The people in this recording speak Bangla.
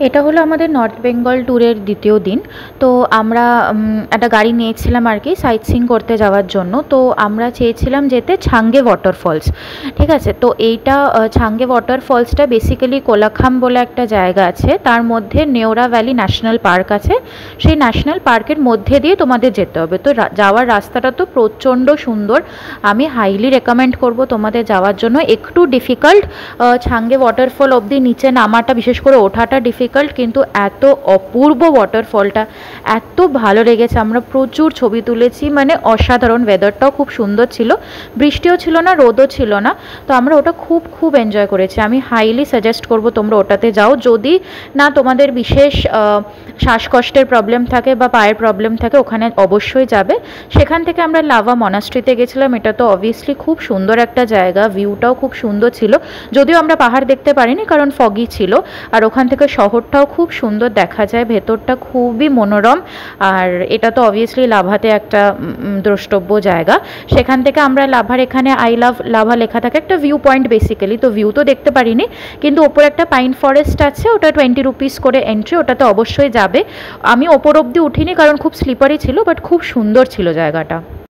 এটা হলো আমাদের নর্থ বেঙ্গল ট্যুরের দ্বিতীয় দিন। তো আমরা একটা গাড়ি নিয়েছিলাম আর কি সাইট সিইং করতে যাওয়ার জন্য। তো আমরা চেয়েছিলাম যেতে ছাঙ্গে ওয়াটারফলস, ঠিক আছে। তো এইটা ছাঙ্গে ওয়াটারফলসটা বেসিক্যালি কোলাখাম বলে একটা জায়গা আছে, তার মধ্যে নেওরা ভ্যালি ন্যাশনাল পার্ক আছে। সেই ন্যাশনাল পার্কের মধ্যে দিয়ে তোমাদের যেতে হবে। তো যাওয়ার রাস্তাটা তো প্রচণ্ড সুন্দর, আমি হাইলি রেকমেন্ড করব তোমাদের যাওয়ার জন্য। একটু ডিফিকাল্ট, ছাঙ্গে ওয়াটারফল অবধি নিচে নামাটা, বিশেষ করে ওঠাটা ডিফিকাল্ট, কিন্তু এত অপূর্ব ওয়াটারফলটা, এত ভালো লেগেছে। আমরা প্রচুর ছবি তুলেছি, মানে অসাধারণ। ওয়েদারটাও খুব সুন্দর ছিল, বৃষ্টিও ছিল না, রোদও ছিল না। তো আমরা ওটা খুব খুব এনজয় করেছি। আমি হাইলি সাজেস্ট করব তোমরা ওটাতে যাও, যদি না তোমাদের বিশেষ শ্বাসকষ্টের প্রবলেম থাকে বা পায়ের প্রবলেম থাকে, ওখানে অবশ্যই যাবে। সেখান থেকে আমরা লাভা মনাস্ট্রিতে গেছিলাম। এটা তো অবভিয়াসলি খুব সুন্দর একটা জায়গা, ভিউটাও খুব সুন্দর ছিল। যদিও আমরা পাহাড় দেখতে পারিনি কারণ ফগি ছিল। আর ওখান থেকে শহরটাও খুব সুন্দর দেখা যায়, ভেতরটা খুবই মনোরম। আর এটা তো অবভিয়াসলি লাভাতে একটা দ্রষ্টব্য জায়গা। সেখান থেকে আমরা লাভার এখানে আই লাভ লাভা লেখা থাকে একটা ভিউ পয়েন্ট বেসিক্যালি, তো ভিউ তো দেখতে পারিনি, কিন্তু ওপরে একটা পাইন ফরেস্ট আছে, ওটা 20 রুপিস করে এন্ট্রি, ওটাতে অবশ্যই যাবে। আমি ওপর অবধি উঠিনি কারণ খুব স্লিপারি ছিল, বাট খুব সুন্দর ছিল জায়গাটা।